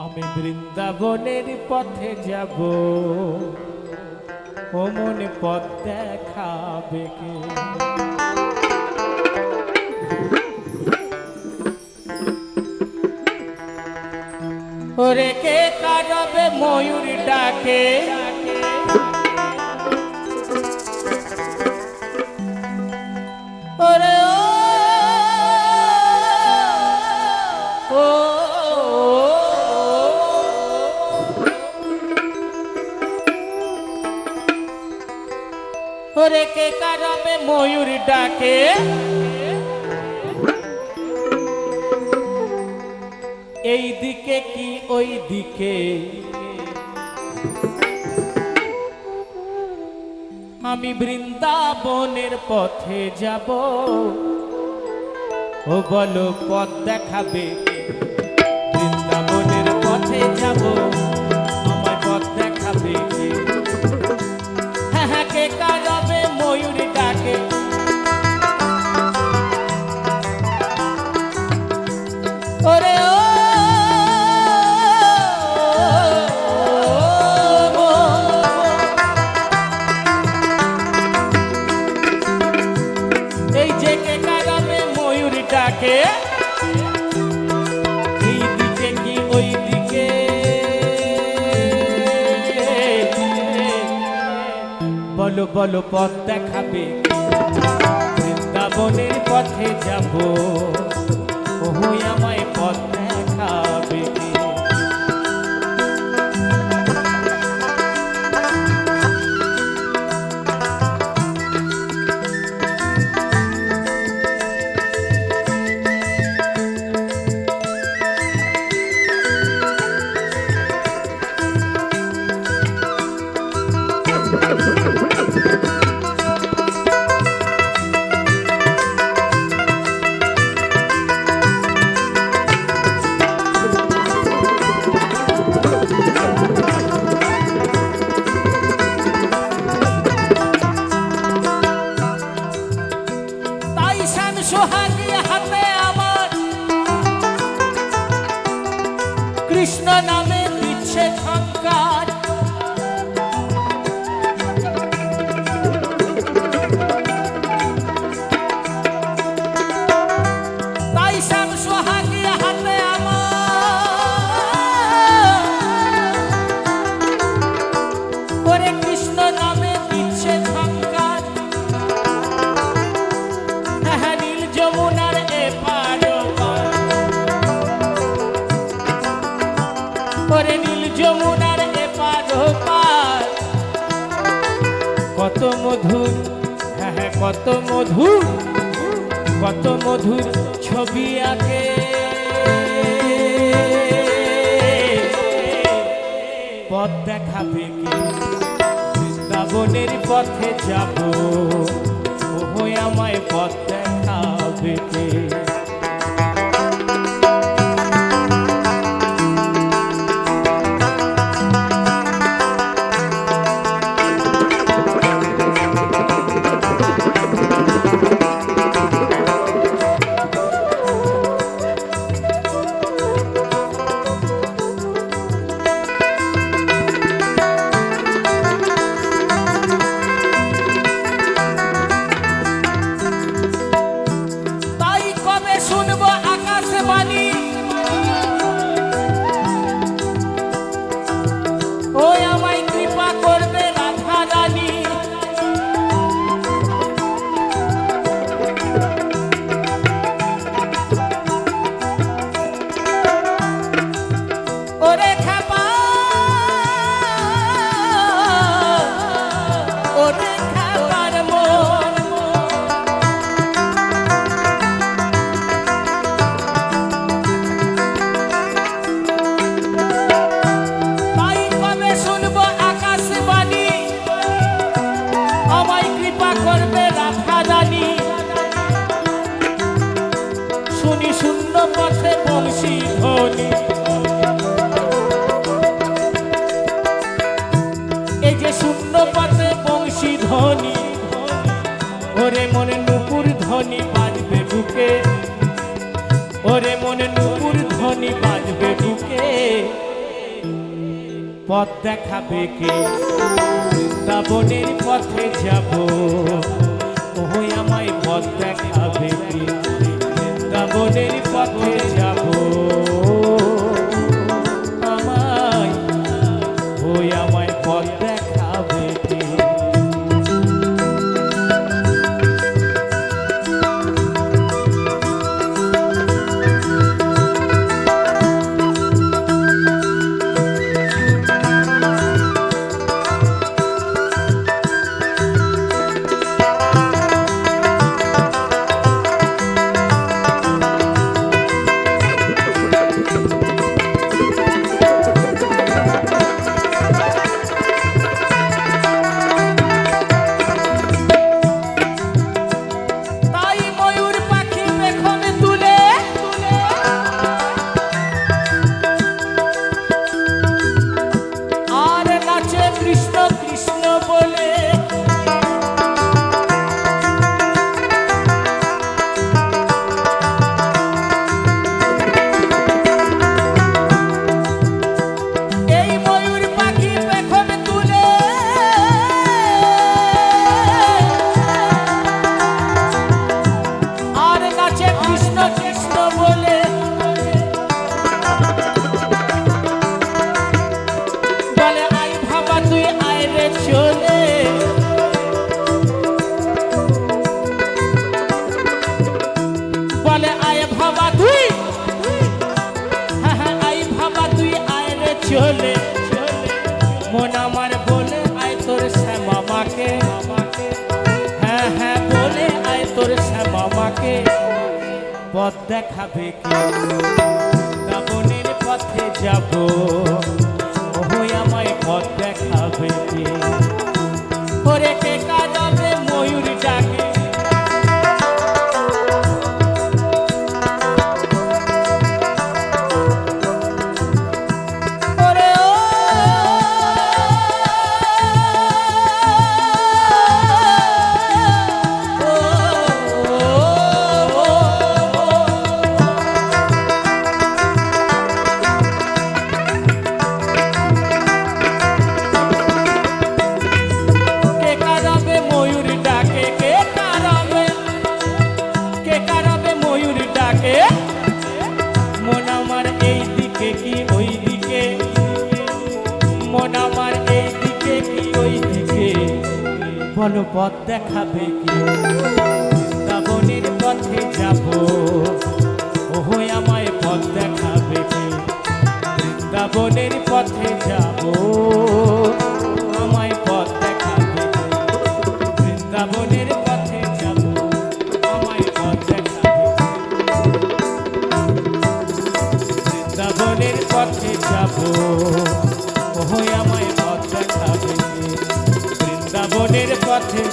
আমি বৃন্দাবনের পথে যাব, ও মনে পথ দেখাবে কে? ওরে কে কারবে ময়ূর ডাকে, ওরে ও ওরে কে কারবে ময়ূর ডাকে, এই দিকে কি ওই দিকে, আমি বৃন্দাবনের পথে যাব, ও বলো পথ দেখাবে কে? বৃন্দাবনের পথে যাব, আমার পথ দেখাবে কে? হ্যাঁ হ্যাঁ, কে কারবে ময়ূর ডাকে, ওরে ও এই যে কে কারবে ময়ূর ডাকে, এই দিকে কি ওই দিকে, বলো বলো পথ দেখাবে কে? বৃন্দাবনের পথে যাব, ওহো আমায় পথ দেখাবে কে? সোহাগী হাতে আমার কৃষ্ণ নামে দিচ্ছে ঝঙ্কার, তাই শ্যাম সোহাগী হাতে আমার ওরে কৃষ্ণ নামে দিচ্ছে ঝঙ্কার। যমুনার এপার ওরে নীল যমুনার এপার পার, কত মধুর, হ্যাঁ হ্যাঁ কত মধুর, কত মধুর ছবি আঁকে, পথ দেখাবে কে? বৃন্দাবনের পথে যাব, ওহো আমায় পথ দেখাবে কে? পথ দেখাবে কে? বৃন্দাবনের পথে যাব, ওই আমায় পথ দেখাবে কে? বৃন্দাবনের পথে যাব, আমায় ওই আমায় পথ দেখাবে কে? চলে মন আমার বলে আয় তোর শ্যামামাকে, হ্যাঁ হ্যাঁ বলে আয় তোর শ্যামামাকে। পথ দেখাবে কে? বৃন্দাবনের পথে যাব, ওই আমায় পথ দেখাবে কে? ওরে কে কাঁদাবে ময়ূর ডাকে, মন আমার এই দিকে কি ওই দিকে, মন আমার এই দিকে কি ওই দিকে, বলো পথ দেখাবে কি? বৃন্দাবনের পথে যাব, ওই আমায় পথ দেখাবে কি? বৃন্দাবনের পথে যাব, আমায় পথ দেখাবে কি? বৃন্দাবনের পথে যাব, আমায় পথ দেখাবে বৃন্দাবনের পথে যাব, ওই আমায় পথ দেখাবে বৃন্দাবনের পথে